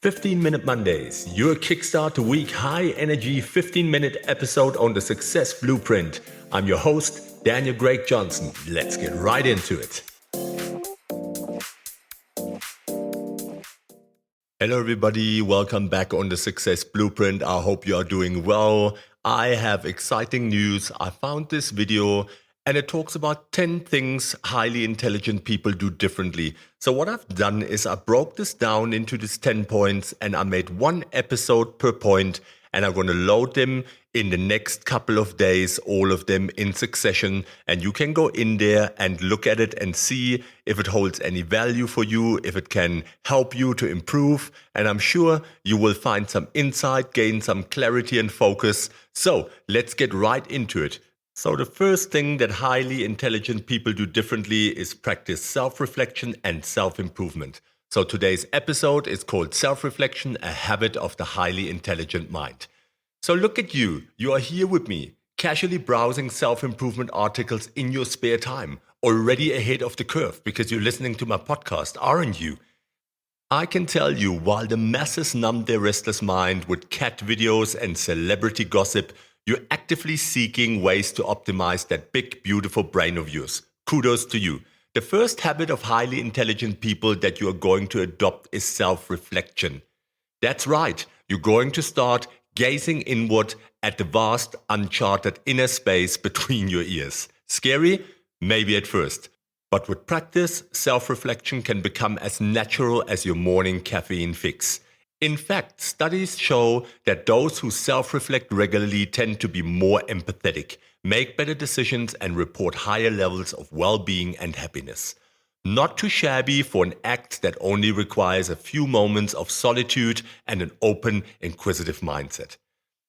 15-Minute Mondays, your kickstart to week high-energy 15-minute episode on the Success Blueprint. I'm your host, Daniel Greg Johnson. Let's get right into it. Hello everybody, welcome back on the Success Blueprint. I hope you are doing well. I have exciting news. I found this video and it talks about 10 things highly intelligent people do differently. So what I've done is I broke this down into these 10 points and I made one episode per point, and I'm going to load them in the next couple of days, all of them in succession. And you can go in there and look at it and see if it holds any value for you, if it can help you to improve. And I'm sure you will find some insight, gain some clarity and focus. So let's get right into it. So the first thing that highly intelligent people do differently is practice self-reflection and self-improvement. So today's episode is called Self-Reflection, a Habit of the Highly Intelligent Mind. So look at you. You are here with me, casually browsing self-improvement articles in your spare time, already ahead of the curve because you're listening to my podcast, aren't you? I can tell you, while the masses numb their restless mind with cat videos and celebrity gossip, you're actively seeking ways to optimize that big, beautiful brain of yours. Kudos to you. The first habit of highly intelligent people that you are going to adopt is self-reflection. That's right. You're going to start gazing inward at the vast, uncharted inner space between your ears. Scary? Maybe at first. But with practice, self-reflection can become as natural as your morning caffeine fix. In fact, studies show that those who self-reflect regularly tend to be more empathetic, make better decisions, and report higher levels of well-being and happiness. Not too shabby for an act that only requires a few moments of solitude and an open, inquisitive mindset.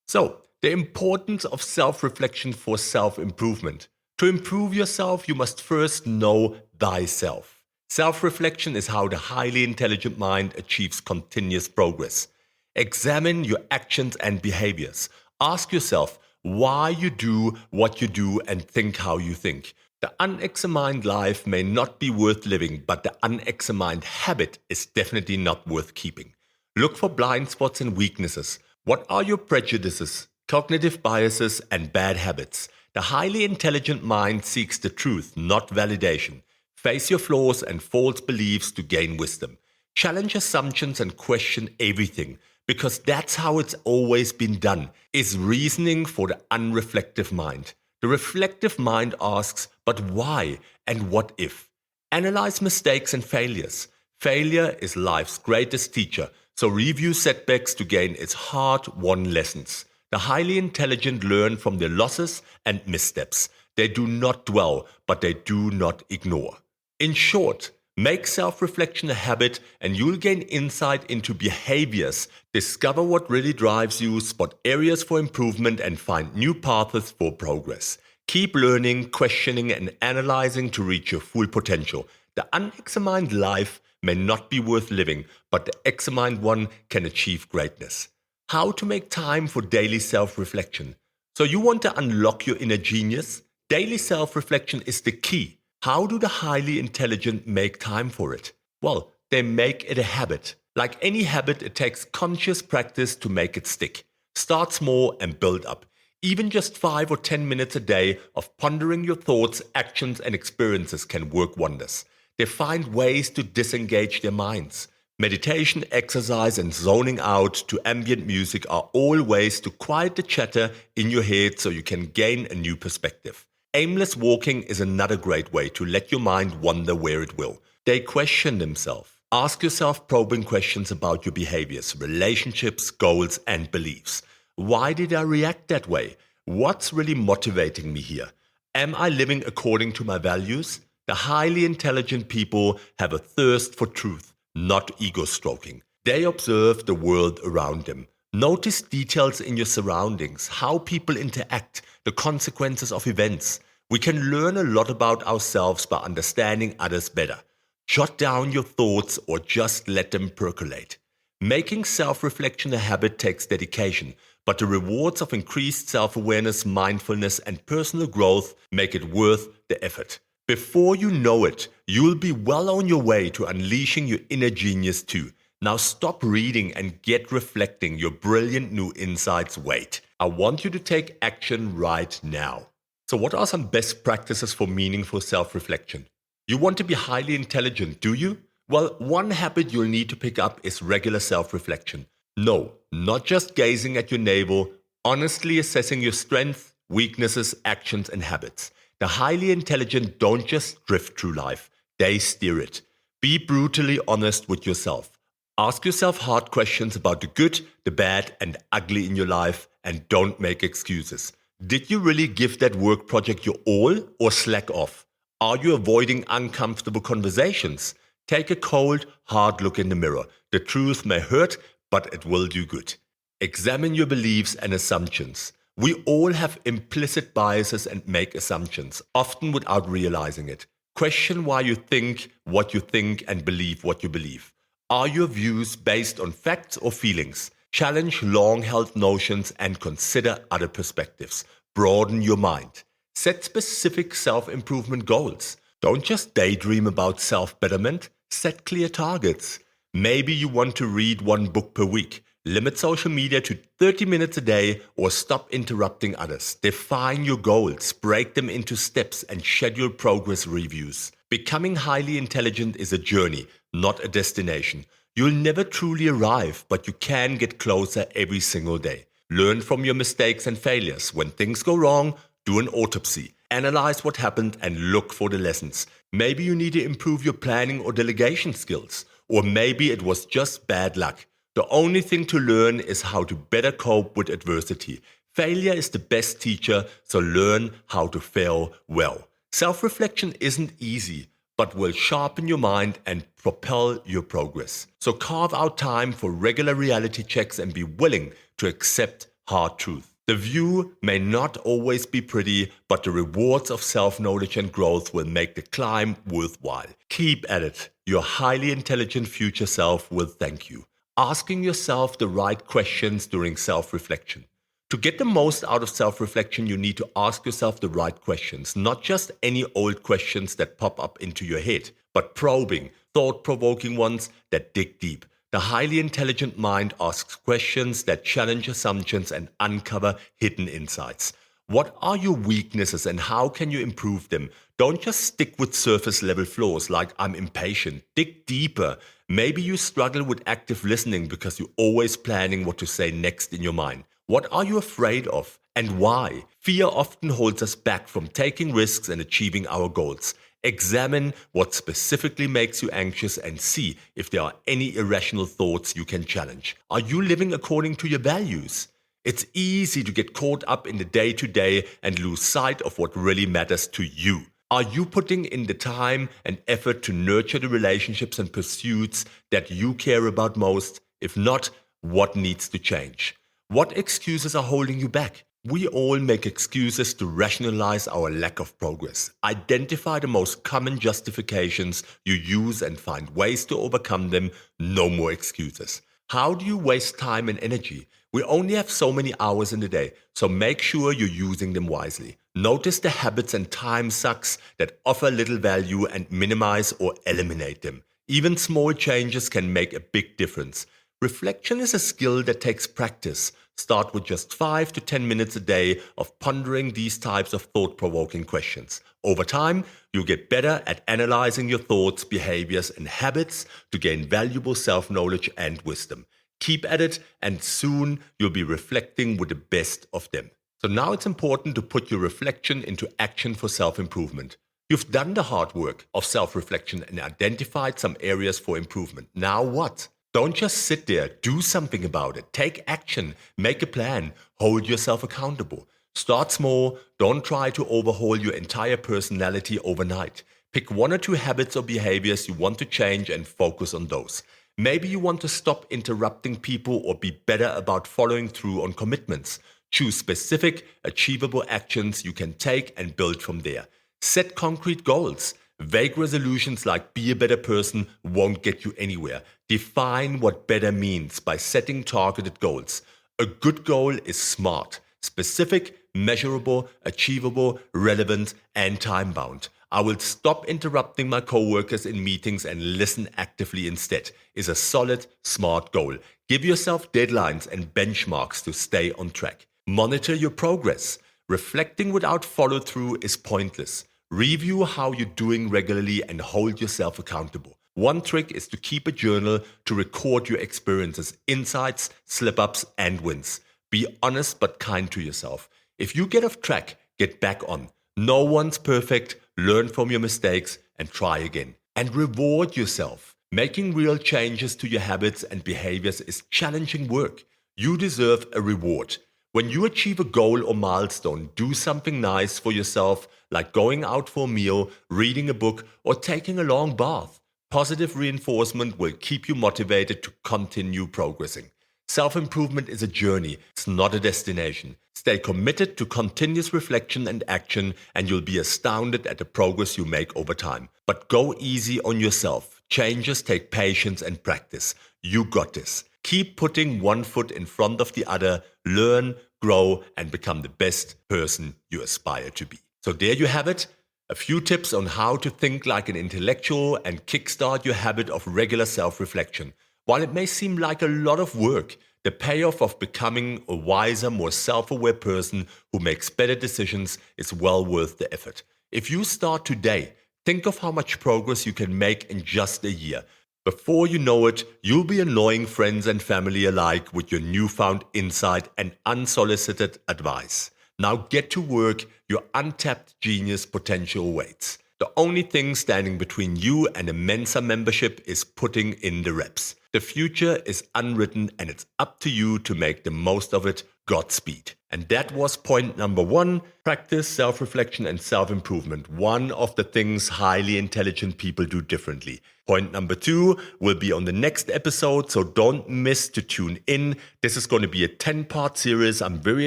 So, the importance of self-reflection for self-improvement. To improve yourself, you must first know thyself. Self-reflection is how the highly intelligent mind achieves continuous progress. Examine your actions and behaviors. Ask yourself why you do what you do and think how you think. The unexamined life may not be worth living, but the unexamined habit is definitely not worth keeping. Look for blind spots and weaknesses. What are your prejudices, cognitive biases, and bad habits? The highly intelligent mind seeks the truth, not validation. Face your flaws and false beliefs to gain wisdom. Challenge assumptions and question everything, because that's how it's always been done, is reasoning for the unreflective mind. The reflective mind asks, but why and what if? Analyze mistakes and failures. Failure is life's greatest teacher, so review setbacks to gain its hard-won lessons. The highly intelligent learn from their losses and missteps. They do not dwell, but they do not ignore. In short, make self-reflection a habit and you'll gain insight into behaviors, discover what really drives you, spot areas for improvement, and find new paths for progress. Keep learning, questioning, and analyzing to reach your full potential. The unexamined life may not be worth living, but the examined one can achieve greatness. How to make time for daily self-reflection. So you want to unlock your inner genius? Daily self-reflection is the key. How do the highly intelligent make time for it? Well, they make it a habit. Like any habit, it takes conscious practice to make it stick. Start small and build up. Even just 5 or 10 minutes a day of pondering your thoughts, actions, and experiences can work wonders. They find ways to disengage their minds. Meditation, exercise, and zoning out to ambient music are all ways to quiet the chatter in your head so you can gain a new perspective. Aimless walking is another great way to let your mind wander where it will. They question themselves. Ask yourself probing questions about your behaviors, relationships, goals, and beliefs. Why did I react that way? What's really motivating me here? Am I living according to my values? The highly intelligent people have a thirst for truth, not ego stroking. They observe the world around them. Notice details in your surroundings, how people interact, the consequences of events. We can learn a lot about ourselves by understanding others better. Jot down your thoughts or just let them percolate. Making self-reflection a habit takes dedication, but the rewards of increased self-awareness, mindfulness, and personal growth make it worth the effort. Before you know it, you'll be well on your way to unleashing your inner genius too. Now stop reading and get reflecting. Your brilliant new insights wait. I want you to take action right now. So what are some best practices for meaningful self-reflection? You want to be highly intelligent, do you? Well, one habit you'll need to pick up is regular self-reflection. No, not just gazing at your navel, honestly assessing your strengths, weaknesses, actions, and habits. The highly intelligent don't just drift through life, they steer it. Be brutally honest with yourself. Ask yourself hard questions about the good, the bad, and ugly in your life, and don't make excuses. Did you really give that work project your all or slack off? Are you avoiding uncomfortable conversations? Take a cold, hard look in the mirror. The truth may hurt, but it will do good. Examine your beliefs and assumptions. We all have implicit biases and make assumptions, often without realizing it. Question why you think what you think and believe what you believe. Are your views based on facts or feelings? Challenge long-held notions and consider other perspectives. Broaden your mind. Set specific self-improvement goals. Don't just daydream about self-betterment. Set clear targets. Maybe you want to read one book per week. Limit social media to 30 minutes a day or stop interrupting others. Define your goals, break them into steps, and schedule progress reviews. Becoming highly intelligent is a journey, not a destination. You'll never truly arrive, but you can get closer every single day. Learn from your mistakes and failures. When things go wrong, do an autopsy. Analyze what happened and look for the lessons. Maybe you need to improve your planning or delegation skills. Or maybe it was just bad luck. The only thing to learn is how to better cope with adversity. Failure is the best teacher, so learn how to fail well. Self-reflection isn't easy, but will sharpen your mind and propel your progress. So carve out time for regular reality checks and be willing to accept hard truth. The view may not always be pretty, but the rewards of self-knowledge and growth will make the climb worthwhile. Keep at it. Your highly intelligent future self will thank you. Asking yourself the right questions during self-reflection. To get the most out of self-reflection, you need to ask yourself the right questions, not just any old questions that pop up into your head, but probing, thought-provoking ones that dig deep. The highly intelligent mind asks questions that challenge assumptions and uncover hidden insights. What are your weaknesses and how can you improve them? Don't just stick with surface-level flaws like I'm impatient. Dig deeper. Maybe you struggle with active listening because you're always planning what to say next in your mind. What are you afraid of and why? Fear often holds us back from taking risks and achieving our goals. Examine what specifically makes you anxious and see if there are any irrational thoughts you can challenge. Are you living according to your values? It's easy to get caught up in the day-to-day and lose sight of what really matters to you. Are you putting in the time and effort to nurture the relationships and pursuits that you care about most? If not, what needs to change? What excuses are holding you back? We all make excuses to rationalize our lack of progress. Identify the most common justifications you use and find ways to overcome them. No more excuses. How do you waste time and energy? We only have so many hours in the day, so make sure you're using them wisely. Notice the habits and time sucks that offer little value and minimize or eliminate them. Even small changes can make a big difference. Reflection is a skill that takes practice. Start with just 5 to 10 minutes a day of pondering these types of thought-provoking questions. Over time, you'll get better at analyzing your thoughts, behaviors, and habits to gain valuable self-knowledge and wisdom. Keep at it, and soon you'll be reflecting with the best of them. So now it's important to put your reflection into action for self-improvement. You've done the hard work of self-reflection and identified some areas for improvement. Now what? Don't just sit there. Do something about it. Take action. Make a plan. Hold yourself accountable. Start small. Don't try to overhaul your entire personality overnight. Pick 1 or 2 habits or behaviors you want to change and focus on those. Maybe you want to stop interrupting people or be better about following through on commitments. Choose specific, achievable actions you can take and build from there. Set concrete goals. Vague resolutions like be a better person won't get you anywhere. Define what better means by setting targeted goals. A good goal is smart, specific, measurable, achievable, relevant, and time-bound. I will stop interrupting my coworkers in meetings and listen actively instead is a solid, smart goal. Give yourself deadlines and benchmarks to stay on track. Monitor your progress. Reflecting without follow-through is pointless. Review how you're doing regularly and hold yourself accountable. One trick is to keep a journal to record your experiences, insights, slip-ups, and wins. Be honest but kind to yourself. If you get off track, get back on. No one's perfect. Learn from your mistakes and try again. And reward yourself. Making real changes to your habits and behaviors is challenging work. You deserve a reward. When you achieve a goal or milestone, do something nice for yourself, like going out for a meal, reading a book, or taking a long bath. Positive reinforcement will keep you motivated to continue progressing. Self-improvement is a journey, it's not a destination. Stay committed to continuous reflection and action, and you'll be astounded at the progress you make over time. But go easy on yourself. Changes take patience and practice. You got this. Keep putting one foot in front of the other, learn, grow, and become the best person you aspire to be. So there you have it. A few tips on how to think like an intellectual and kickstart your habit of regular self-reflection. While it may seem like a lot of work, the payoff of becoming a wiser, more self-aware person who makes better decisions is well worth the effort. If you start today, think of how much progress you can make in just a year. Before you know it, you'll be annoying friends and family alike with your newfound insight and unsolicited advice. Now get to work, your untapped genius potential waits. The only thing standing between you and a Mensa membership is putting in the reps. The future is unwritten and it's up to you to make the most of it. Godspeed. And that was point number 1, practice self-reflection and self-improvement. One of the things highly intelligent people do differently. Point number 2 will be on the next episode, so don't miss to tune in. This is going to be a 10-part series. I'm very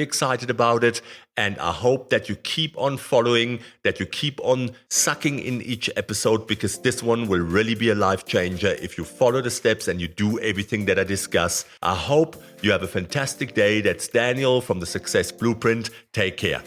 excited about it, and I hope that you keep on following, that you keep on sucking in each episode, because this one will really be a life changer if you follow the steps and you do everything that I discuss. I hope you have a fantastic day. That's Daniel from the Success Blueprint. Take care.